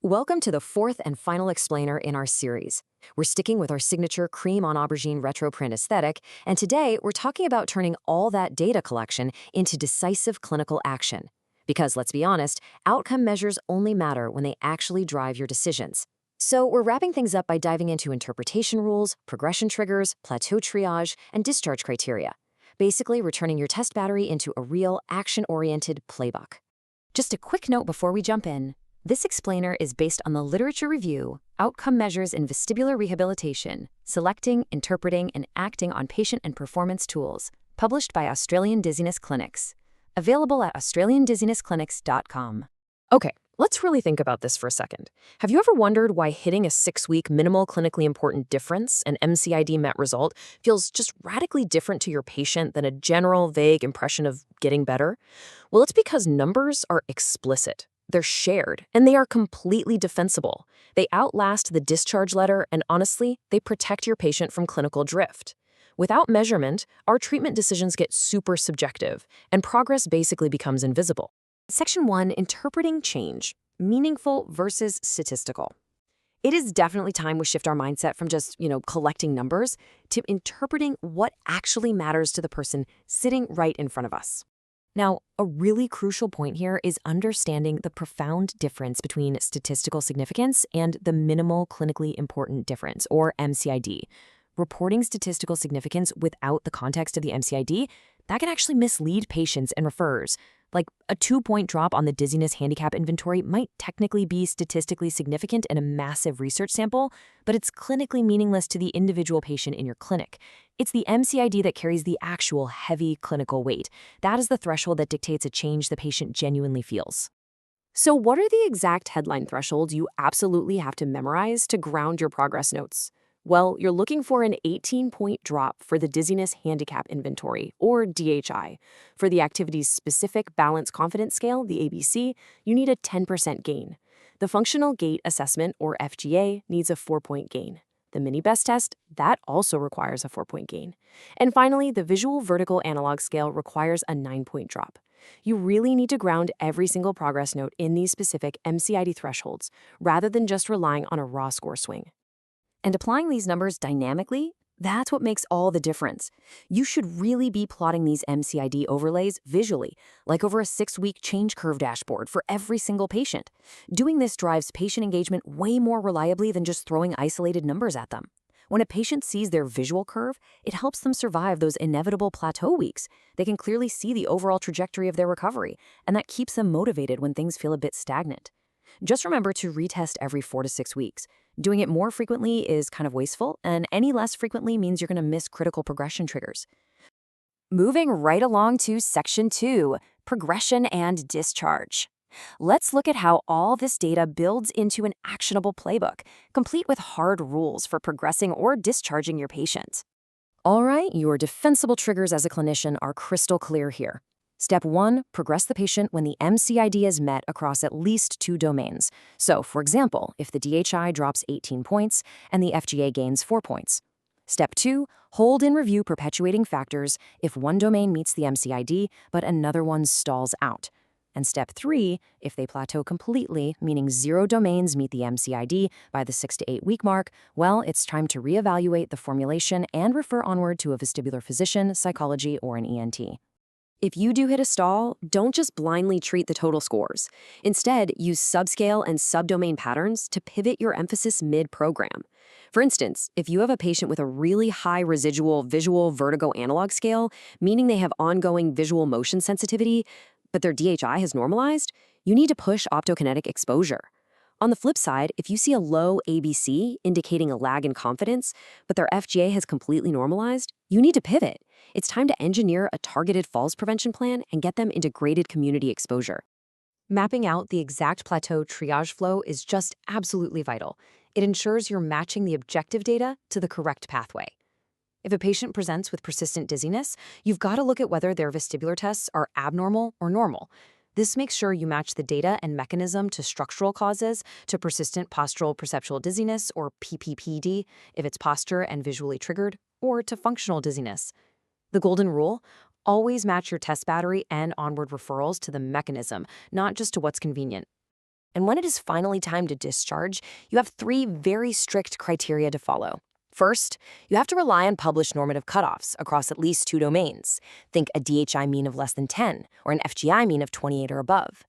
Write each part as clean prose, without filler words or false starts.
Welcome to the fourth and final explainer in our series. We're sticking with our signature cream on aubergine retro print aesthetic, and today we're talking about turning all that data collection into decisive clinical action. Because let's be honest, outcome measures only matter when they actually drive your decisions. So we're wrapping things up by diving into interpretation rules, progression triggers, plateau triage, and discharge criteria. Basically, returning your test battery into a real, action-oriented playbook. Just a quick note before we jump in. This explainer is based on the literature review, Outcome Measures in Vestibular Rehabilitation, Selecting, Interpreting, and Acting on Patient and Performance Tools, published by Australian Dizziness Clinics. Available at australiandizzinessclinics.com. Okay, let's really think about this for a second. Have you ever wondered why hitting a 6-week minimal clinically important difference, an MCID met result, feels just radically different to your patient than a general, vague impression of getting better? Well, it's because numbers are explicit. They're shared, and they are completely defensible. They outlast the discharge letter, and honestly, they protect your patient from clinical drift. Without measurement, our treatment decisions get super subjective, and progress basically becomes invisible. Section 1, Interpreting Change, Meaningful versus Statistical. It is definitely time we shift our mindset from just, collecting numbers to interpreting what actually matters to the person sitting right in front of us. Now, a really crucial point here is understanding the profound difference between statistical significance and the minimal clinically important difference, or MCID. Reporting statistical significance without the context of the MCID, that can actually mislead patients and referrers. Like, a 2-point drop on the dizziness handicap inventory might technically be statistically significant in a massive research sample, but it's clinically meaningless to the individual patient in your clinic. It's the MCID that carries the actual heavy clinical weight. That is the threshold that dictates a change the patient genuinely feels. So what are the exact headline thresholds you absolutely have to memorize to ground your progress notes? Well, you're looking for an 18-point drop for the Dizziness Handicap Inventory, or DHI. For the activity's specific Balance Confidence Scale, the ABC, you need a 10% gain. The Functional Gait Assessment, or FGA, needs a 4-point gain. The Mini Best Test, that also requires a 4-point gain. And finally, the Visual Vertical Analog Scale requires a 9-point drop. You really need to ground every single progress note in these specific MCID thresholds, rather than just relying on a raw score swing. And applying these numbers dynamically, that's what makes all the difference. You should really be plotting these MCID overlays visually, like over a 6-week change curve dashboard for every single patient. Doing this drives patient engagement way more reliably than just throwing isolated numbers at them. When a patient sees their visual curve, it helps them survive those inevitable plateau weeks. They can clearly see the overall trajectory of their recovery, and that keeps them motivated when things feel a bit stagnant. Just remember to retest every 4 to 6 weeks. Doing it more frequently is kind of wasteful, and any less frequently means you're going to miss critical progression triggers. Moving right along to Section 2, Progression and Discharge. Let's look at how all this data builds into an actionable playbook, complete with hard rules for progressing or discharging your patient. All right, your defensible triggers as a clinician are crystal clear here. Step 1, progress the patient when the MCID is met across at least 2 domains. So, for example, if the DHI drops 18 points and the FGA gains 4 points. Step 2, hold and review perpetuating factors if one domain meets the MCID but another one stalls out. And step 3, if they plateau completely, meaning 0 domains meet the MCID by the 6 to 8 week mark, well, it's time to reevaluate the formulation and refer onward to a vestibular physician, psychology, or an ENT. If you do hit a stall, don't just blindly treat the total scores. Instead, use subscale and subdomain patterns to pivot your emphasis mid-program. For instance, if you have a patient with a really high residual visual vertigo analog scale, meaning they have ongoing visual motion sensitivity, but their DHI has normalized, you need to push optokinetic exposure. On the flip side, if you see a low ABC indicating a lag in confidence, but their FGA has completely normalized, you need to pivot. It's time to engineer a targeted falls prevention plan and get them into graded community exposure. Mapping out the exact plateau triage flow is just absolutely vital. It ensures you're matching the objective data to the correct pathway. If a patient presents with persistent dizziness, you've got to look at whether their vestibular tests are abnormal or normal. This makes sure you match the data and mechanism to structural causes, to persistent postural perceptual dizziness, or PPPD, if it's posture and visually triggered, or to functional dizziness. The golden rule: always match your test battery and onward referrals to the mechanism, not just to what's convenient. And when it is finally time to discharge, you have 3 very strict criteria to follow. First, you have to rely on published normative cutoffs across at least 2 domains. Think a DHI mean of less than 10 or an FGI mean of 28 or above.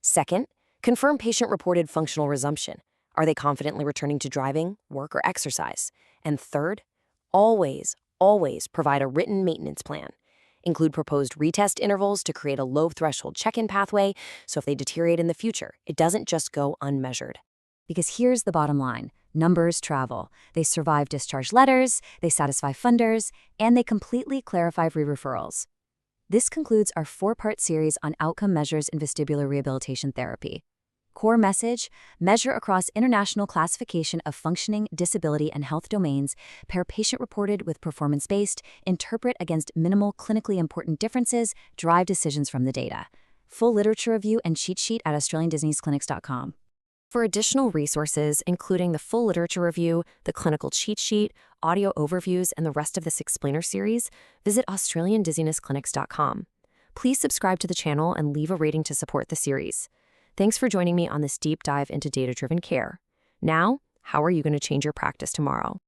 Second, confirm patient-reported functional resumption. Are they confidently returning to driving, work, or exercise? And third, always provide a written maintenance plan. Include proposed retest intervals to create a low-threshold check-in pathway, so if they deteriorate in the future, it doesn't just go unmeasured. Because here's the bottom line. Numbers travel. They survive discharge letters, they satisfy funders, and they completely clarify re-referrals. This concludes our 4-part series on outcome measures in vestibular rehabilitation therapy. Core message: measure across international classification of functioning, disability, and health domains, pair patient-reported with performance-based, interpret against minimal clinically important differences, drive decisions from the data. Full literature review and cheat sheet at AustralianDisneyClinics.com. For additional resources, including the full literature review, the clinical cheat sheet, audio overviews, and the rest of this explainer series, visit AustralianDizzinessClinics.com. Please subscribe to the channel and leave a rating to support the series. Thanks for joining me on this deep dive into data-driven care. Now, how are you going to change your practice tomorrow?